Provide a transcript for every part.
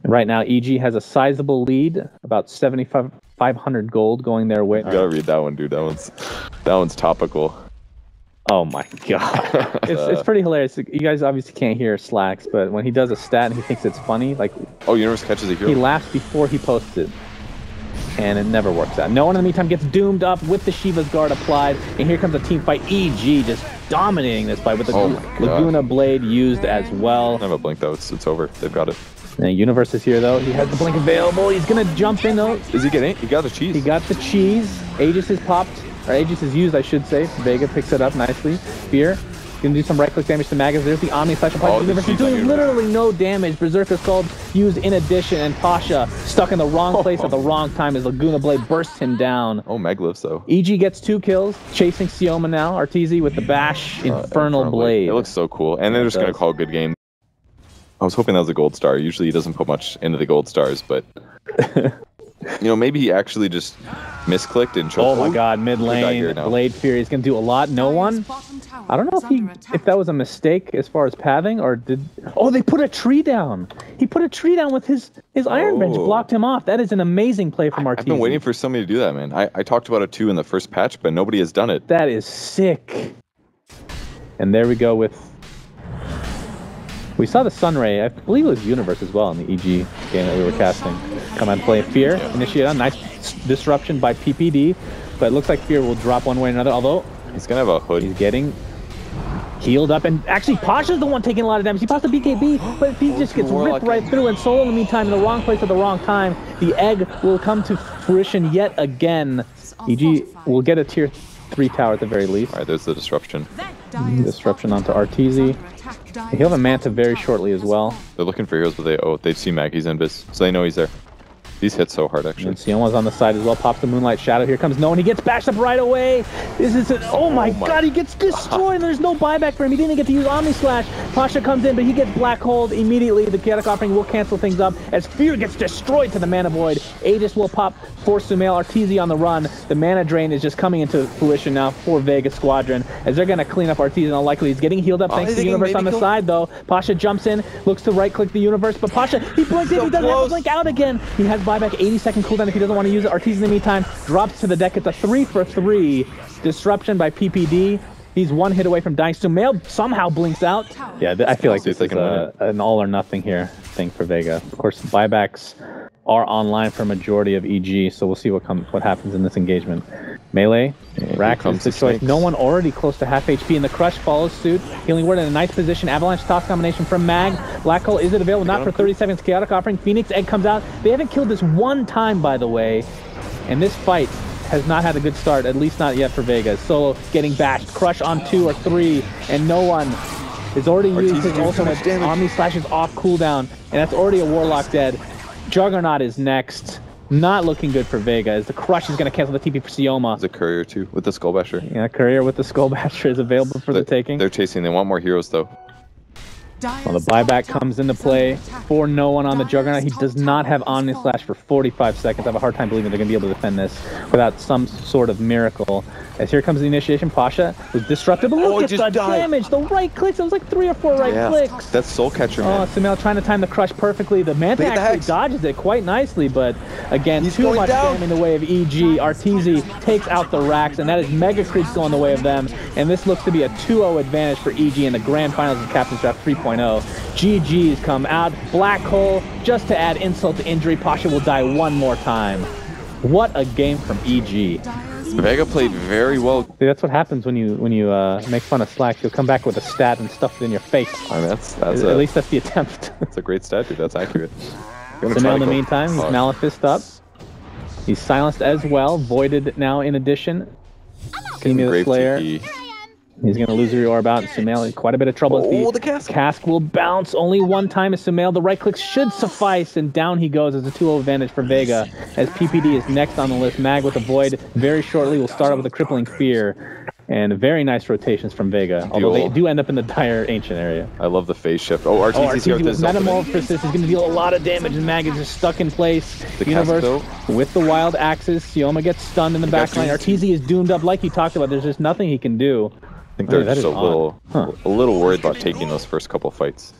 Right now, EG has a sizable lead, about 7,500 gold going their way. You gotta read that one, dude. That one's topical. Oh my god, it's pretty hilarious. You guys obviously can't hear Slacks, but when he does a stat and he thinks it's funny, like Universe catches a hero. He laughs before he posts it, and it never works out. No one in the meantime gets doomed up with the Shiva's Guard applied, and here comes a team fight. EG just dominating this fight with the Laguna Blade used as well. I have a blink though. It's over. They've got it. And Universe is here though. He has the blink available. He's gonna jump in though. Is he getting it? He got the cheese. He got the cheese. Aegis is popped, or Aegis is used, I should say. Vega picks it up nicely. Fear. Gonna do some right click damage to Magus. There's the Omni Slash. Universe is doing literally no damage. Berserker Scald used in addition, and Pasha stuck in the wrong place at the wrong time as Laguna Blade bursts him down. Oh, Meg lives though. EG gets 2 kills, chasing Sioma now. Arteezy with the Bash Infernal Blade. It looks so cool, and they're just gonna call a good game. I was hoping that was a gold star. Usually he doesn't put much into the gold stars, but you know, maybe he actually just misclicked and choked. Oh my god, mid lane, Blade Fury is gonna do a lot. No one. I don't know if that was a mistake as far as pathing, or did. Oh, they put a tree down. He put a tree down with his Iron Bench, blocked him off. That is an amazing play from Arteezy. I've been waiting for somebody to do that, man. I talked about it too in the first patch, but nobody has done it. That is sick. And there we go with. We saw the Sunray, I believe it was Universe as well in the EG game that we were casting. Come and play Fear, initiate on, nice disruption by PPD, but it looks like Fear will drop one way or another, although he's gonna have a hood. He's getting healed up, and actually Pasha's the one taking a lot of damage. He pops the BKB, but he just gets ripped right through, and Solo in the meantime in the wrong place at the wrong time. The egg will come to fruition yet again. EG will get a tier 3 tower at the very least. Alright, there's the disruption. Disruption onto Arteezy. He'll have a Manta very shortly as well. They're looking for heroes, but they see Maggie's Invis, so they know he's there. These hit so hard, actually. And Sioma's on the side as well. Pops the Moonlight Shadow. Here comes No, and he gets bashed up right away. This is oh my god, he gets destroyed. And there's no buyback for him. He didn't get to use Omni Slash. Pasha comes in, but he gets Black Holed immediately. The Chaotic Offering will cancel things up as Fear gets destroyed to the Mana Void. Aegis will pop for Sumail. Arteezy on the run. The Mana Drain is just coming into fruition now for Vega Squadron as they're going to clean up Arteezy. And likely he's getting healed up thanks to the Universe on the side, though. Pasha jumps in, looks to right-click the Universe, but Pasha, he blinked in. He doesn't have to blink out again. He has buyback 80-second cooldown if he doesn't want to use it. Arteezy in the meantime drops to the deck. It's a 3-for-3 disruption by PPD. He's one hit away from dying. Sumail somehow blinks out. Yeah, I feel like this is an all or nothing here thing for Vega. Of course, buybacks are online for a majority of EG, so we'll see what happens in this engagement. Melee, Rax is the choice. No one already close to half HP, and the Crush follows suit. Healing Word in a nice position. Avalanche toss combination from Mag. Black Hole, is it available? Not for 30 seconds. Chaotic Offering. Phoenix Egg comes out. They haven't killed this one time, by the way, and this fight has not had a good start, at least not yet for Vega. Solo getting bashed. Crush on 2 or 3, and no one has already used his ultimate. Omni Slash is off cooldown, and that's already a Warlock dead. Juggernaut is next. Not looking good for Vega as the Crush is going to cancel the TP for Sioma. There's a Courier too with the Skull Basher. Yeah, Courier with the Skull Basher is available for the taking. They're chasing. They want more heroes though. Well, the buyback comes into play for no one on the Juggernaut. He does not have Omni Slash for 45 seconds. I have a hard time believing they're going to be able to defend this without some sort of miracle. As here comes the initiation, Pasha was disrupted, but look at the damage! The right clicks, it was like 3 or 4 right clicks. That's Soul Catcher, man. Oh, Sumail trying to time the Crush perfectly. The Manta actually dodges it quite nicely, but again, too much damage in the way of EG. Arteezy takes out the Rax, and that is Mega Creeps going the way of them. And this looks to be a 2-0 advantage for EG in the grand finals of Captain's Draft 3.0. GG's come out. Black Hole, just to add insult to injury, Pasha will die one more time. What a game from EG. Vega played very well. See, that's what happens when you make fun of Slack. You'll come back with a stat and stuff it in your face. I mean, at least that's the attempt. That's a great stat, dude. That's accurate. So in the meantime, he's Malefist up. He's silenced as well. Voided now in addition. Grave Slayer. He's going to lose the orb out. Sumail in quite a bit of trouble. Oh, the cask will bounce only one time as Sumail. The right click should suffice, and down he goes as a 2-0 advantage for Vega. As PPD is next on the list. Mag with the Void very shortly. We'll start out with a Crippling Fear. And very nice rotations from Vega, although they do end up in the dire Ancient area. I love the phase shift. Oh, Arteezy's here with his Metamorphosis is going to deal a lot of damage, and Mag is just stuck in place. The Universe with the Wild Axes. Sioma gets stunned in the backline. Arteezy is doomed up like you talked about. There's just nothing he can do. I think they're just a little worried about taking those first couple fights.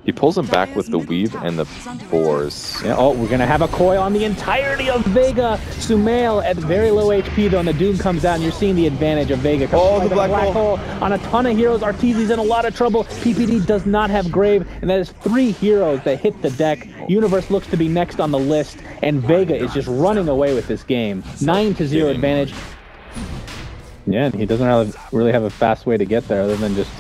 He pulls him back with the weave and the boars. Yeah, oh, we're going to have a coil on the entirety of Vega. Sumail at very low HP, though, and the Doom comes out, and you're seeing the advantage of Vega. Oh, the black hole. On a ton of heroes. Arteezy's in a lot of trouble. PPD does not have Grave, and that is 3 heroes that hit the deck. Universe looks to be next on the list, and Vega is just running away with this game. 9-0 advantage. Yeah, and he doesn't really have a fast way to get there other than just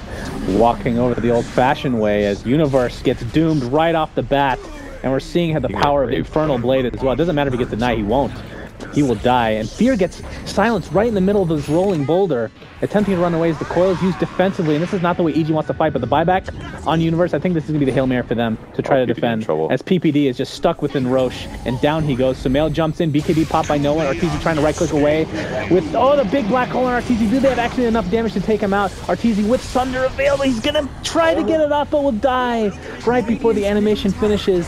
walking over the old-fashioned way as Universe gets doomed right off the bat. And we're seeing how the power of Infernal Blade as well. It doesn't matter if he gets denied, he won't. He will die. And Fear gets silenced right in the middle of this rolling boulder, attempting to run away as the coil is used defensively. And this is not the way EG wants to fight, but the buyback on Universe, I think this is going to be the Hail Mary for them to try to defend. As PPD is just stuck within Roche, and down he goes. Sumail jumps in, BKB popped by no one. Arteezy trying to right-click away with, oh, the big black hole on Arteezy. Do they have actually enough damage to take him out? Arteezy with Sunder available. He's going to try to get it off, but will die right before the animation finishes.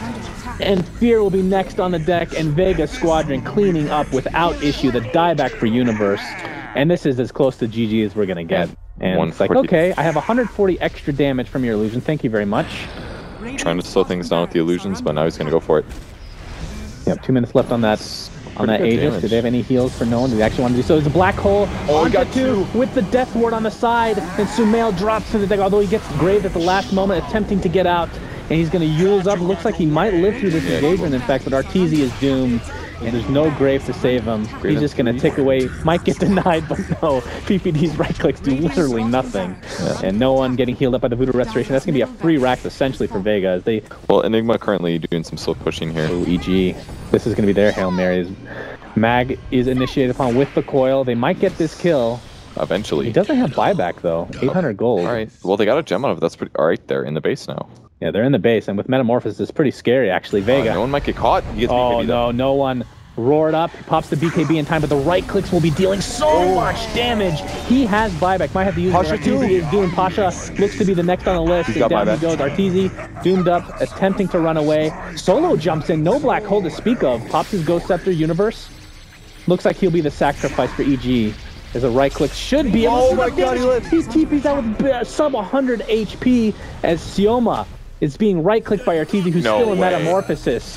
And Fear will be next on the deck, and Vega Squadron cleaning up without issue the dieback for Universe. And this is as close to GG as we're going to get. And it's like, okay, I have 140 extra damage from your illusion. Thank you very much. Trying to slow things down with the illusions, but now he's going to go for it. Yep, 2 minutes left on that Aegis. Do they have any heals for no one? Do they actually want to do so? There's a black hole. Oh, he got 2 with the Death Ward on the side, and Sumail drops to the deck, although he gets graved at the last moment, attempting to get out. And he's going to Yule's up. Looks like he might live through this engagement, in fact, but Arteezy is doomed. And there's no Grave to save him. He's just going to tick away. Might get denied, but no. PPD's right clicks do literally nothing. And no one getting healed up by the Voodoo Restoration. That's going to be a free rack, essentially, for Vega. As they... Well, Enigma currently doing some slow pushing here. Oh, EG. This is going to be their Hail Marys. Mag is initiated upon with the coil. They might get this kill. Eventually. He doesn't have buyback, though. 800 gold. All right. Well, they got a gem out of it. That's pretty... All right, they're in the base now. Yeah, they're in the base, and with Metamorphosis, it's pretty scary, actually. Vega. No one might get caught. He gets BKB, no, no one roared up. He pops the BKB in time, but the right clicks will be dealing so much damage. He has buyback. Might have to use Pasha it. Arteezy is doing. Pasha looks to be the next on the list. He's got down buyback. He goes. Arteezy doomed up, attempting to run away. Solo jumps in. No black hole to speak of. Pops his Ghost Scepter. Universe. Looks like he'll be the sacrifice for EG. As a right click should be. Oh my god, he lived. He's TP's out with sub 100 HP as Sioma is being right-clicked by Arteezy, who's still in Metamorphosis.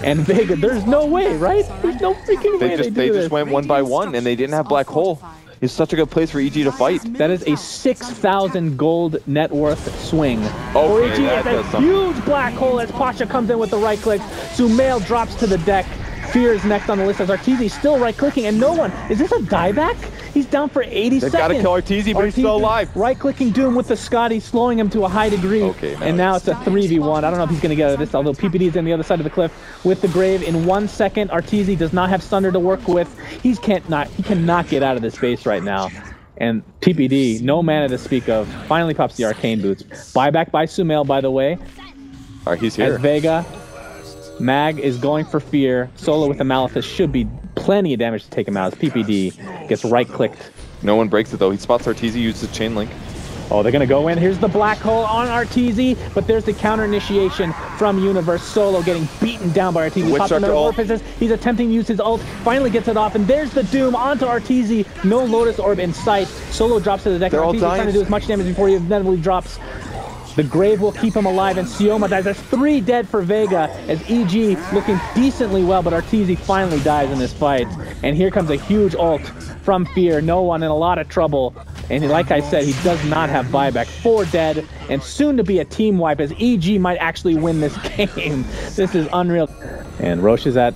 And Vega, there's no way, right? There's no freaking way they just went 1 by 1, and they didn't have black hole. It's such a good place for EG to fight. That is a 6,000 gold net worth swing. Oh, EG has a huge black hole as Pasha comes in with the right click. Sumail drops to the deck. Fear is next on the list as Arteezy still right-clicking, and no one. Is this a dieback? He's down for 80 seconds. They've got to kill Arteezy, but he's still alive. Right-clicking Doom with the Scotty, slowing him to a high degree. Okay, and now it's a 3v1. I don't know if he's going to get out of this, although PPD's on the other side of the cliff with the Grave in 1 second. Arteezy does not have Sunder to work with. He cannot get out of this base right now. And PPD, no mana to speak of, finally pops the Arcane Boots. Buyback by Sumail, by the way. All right, he's here. As Vega, Mag is going for Fear. Solo with the Malefice should be plenty of damage to take him out as PPD gets right-clicked. No one breaks it, though. He spots Arteezy, uses Chain Link. Oh, they're going to go in. Here's the black hole on Arteezy, but there's the counter initiation from Universe. Solo getting beaten down by Arteezy. Pops the Metamorphosis. He's attempting to use his ult. Finally gets it off, and there's the Doom onto Arteezy. No Lotus Orb in sight. Solo drops to the deck. Arteezy's trying to do as much damage before he inevitably drops. The Grave will keep him alive, and Sioma dies. There's 3 dead for Vega, as EG looking decently well, but Arteezy finally dies in this fight. And here comes a huge ult from Fear. No one in a lot of trouble. And like I said, he does not have buyback. 4 dead, and soon to be a team wipe, as EG might actually win this game. This is unreal. And Roche is at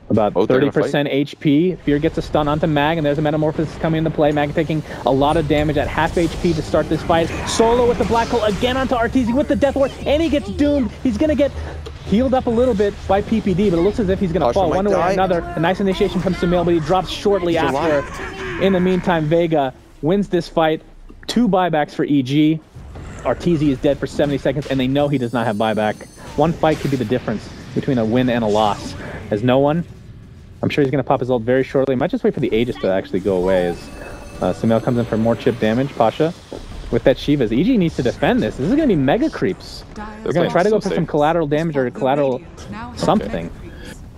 about 30% HP. Fear gets a stun onto Mag, and there's a Metamorphosis coming into play. Mag taking a lot of damage at half HP to start this fight. Solo with the black hole again onto Arteezy with the Death Ward, and he gets doomed. He's going to get healed up a little bit by PPD, but it looks as if he's going to fall one way or another. A nice initiation from Sumail, but he drops shortly after. In the meantime, Vega wins this fight. 2 buybacks for EG. Arteezy is dead for 70 seconds, and they know he does not have buyback. 1 fight could be the difference between a win and a loss. As no one, I'm sure he's going to pop his ult very shortly. Might just wait for the Aegis to actually go away as Sumail comes in for more chip damage. Pasha with that Shivas. EG needs to defend this. This is going to be mega creeps. They're going to try to go for some collateral damage or collateral something.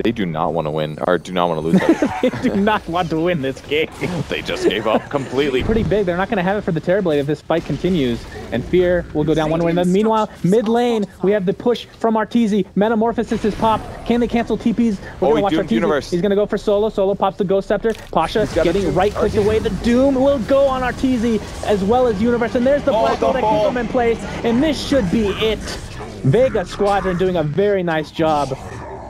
They do not want to win, or do not want to lose. They do not want to win this game. They just gave up completely. Pretty big. They're not going to have it for the Terrorblade if this fight continues. And Fear will go down one way. Meanwhile, mid lane, we have the push from Arteezy. Metamorphosis is popped. Can they cancel TPs? We're going to watch Arteezy. Universe. He's going to go for Solo. Solo pops the Ghost Scepter. Pasha getting right-clicked away. The Doom will go on Arteezy as well as Universe. And there's the Black Hole that keeps them in place. And this should be it. Vega Squadron doing a very nice job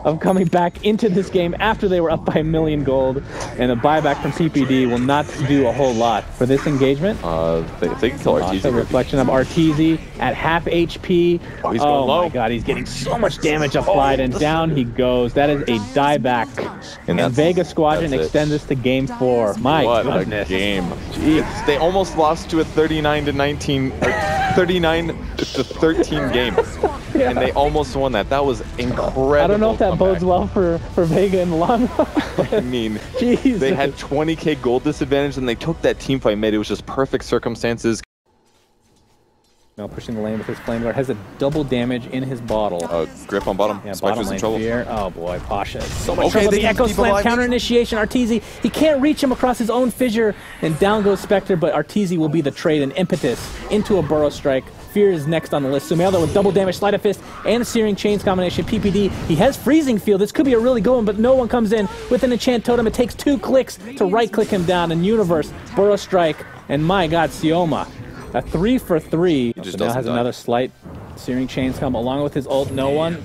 of coming back into this game after they were up by 1 million gold, and a buyback from PPD will not do a whole lot for this engagement. They can kill Arteezy. The reflection of Arteezy at half HP. Oh, he's going low. My god, he's getting so much damage applied, and down he goes. That is a dieback. And Vega Squadron extends this to game 4. My goodness. What a game. Jeez. They almost lost to a 39-19, or 39-13 game. Yeah. And they almost won that. That was incredible. I don't know if that bodes well for Vega in the long run. I mean, they had 20k gold disadvantage, and they took that team fight mid. It was just perfect circumstances. Now pushing the lane with his Flame Guard. Has a double damage in his bottle. Grip on bottom. Yeah, Spectre's bottom in trouble. Fear. Oh boy, Pasha. So much trouble. The Echo Slam counter initiation. Arteezy, he can't reach him across his own fissure, and down goes Spectre, but Arteezy will be the trade and impetus into a Burrow Strike. Fear is next on the list. Sumail though with double damage, Sleight of Fist, and Searing Chains combination. PPD, he has Freezing Field. This could be a really good one, but no one comes in with an Enchant Totem. It takes 2 clicks to right-click him down. And Universe, Burrow Strike, and my god, Sioma. A 3 for 3. He just now has another slight Searing Chains come along with his ult. No one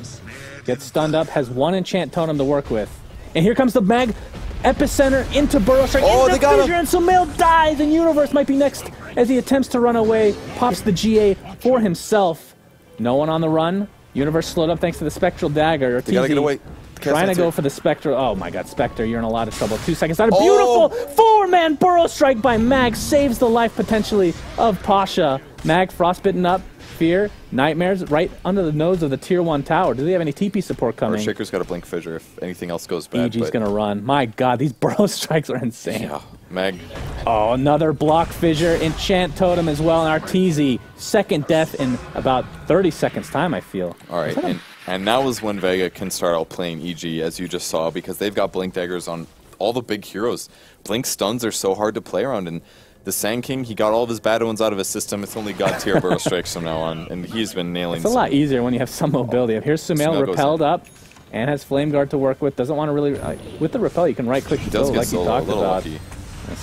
gets stunned up, has 1 Enchant Totem to work with. And here comes the Mag Epicenter into Burrow Strike. Oh, they got him. And Sumail dies, and Universe might be next as he attempts to run away. Pops the GA for himself. No one on the run. Universe slowed up thanks to the Spectral Dagger. They gotta get away. Trying to go for the Spectral. Oh my god, Spectre, you're in a lot of trouble. 2 seconds out. A beautiful 4-man Burrow Strike by Mag saves the life potentially of Pasha. Mag frostbitten up. Fear, Nightmares right under the nose of the tier 1 tower. Do they have any TP support coming? Shaker's got a Blink Fissure if anything else goes bad. EG's gonna run. My god, these Burrow Strikes are insane. Yeah, Mag. Oh, another block fissure. Enchant Totem as well. And Arteezy, second death in about 30 seconds time, I feel. All right, and now is when Vega can start outplaying EG, as you just saw, because they've got Blink Daggers on all the big heroes. Blink stuns are so hard to play around, and the Sand King, he got all of his bad ones out of his system. It's only God tier Burrow Strikes from now on, and he's been nailing. It's a lot easier when you have some mobility. Here's Sumail repelled up and has Flame Guard to work with. Doesn't want to really... with the repel, you can right-click Solo like you talked about.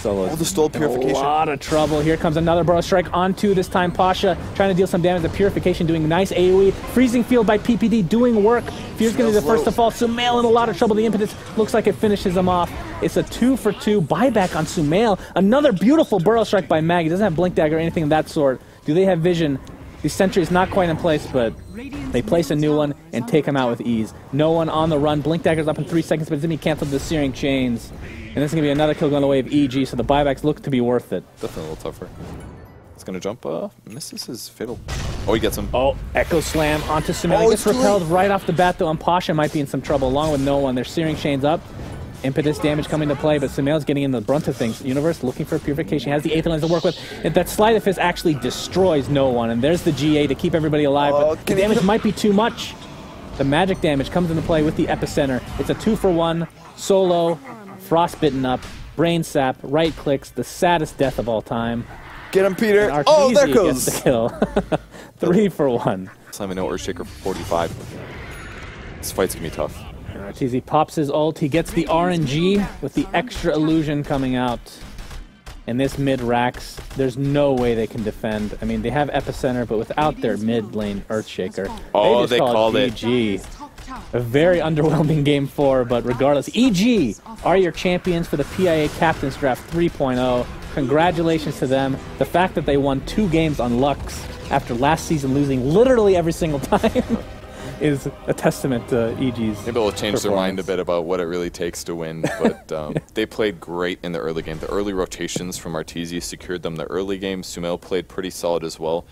Oh, the Stole Purification. A lot of trouble. Here comes another Burrow Strike onto, this time, Pasha, trying to deal some damage. The Purification doing nice AoE. Freezing Field by PPD doing work. Fear's going to be the first to fall. Sumail in a lot of trouble. The impetus looks like it finishes him off. It's a 2 for 2 buyback on Sumail. Another beautiful Burrow Strike by Mag. He doesn't have Blink Dagger or anything of that sort. Do they have vision? The sentry is not quite in place, but they place a new one and take him out with ease. No one on the run. Blink Dagger's up in 3 seconds, but Zimmy canceled the Searing Chains. And this is going to be another kill going away of EG, so the buybacks look to be worth it. Definitely a little tougher. It's going to jump. Misses his Fatal. Oh, he gets him. Oh, Echo Slam onto Sumail. He gets repelled right off the bat, though, and Pasha might be in some trouble, along with no one. They're Searing Chains up. Impetus damage coming to play, but Sumail's getting in the brunt of things. Universe looking for Purification. Has the Aether Lens to work with. And that Sleight of Fist actually destroys no one. And there's the GA to keep everybody alive, but the damage might be too much. The magic damage comes into play with the Epicenter. It's a 2 for 1. Solo. Frostbitten up, Brain Sap, right clicks, the saddest death of all time. Get him, Peter! Oh, there goes! Gets the kill. 3 for 1. Simon no Earthshaker for 45. This fight's gonna be tough. Arteezy pops his ult, he gets the RNG with the extra illusion coming out. And this mid racks, there's no way they can defend. I mean, they have Epicenter, but without their mid lane Earthshaker, they called it GG. A very underwhelming game 4, but regardless, EG are your champions for the PIA Captain's Draft 3.0. Congratulations to them. The fact that they won 2 games on Lux after last season losing literally every single time is a testament to EG's Maybe they'll change their mind a bit about what it really takes to win, but they played great in the early game. The early rotations from Arteezy secured them the early game. Sumail played pretty solid as well.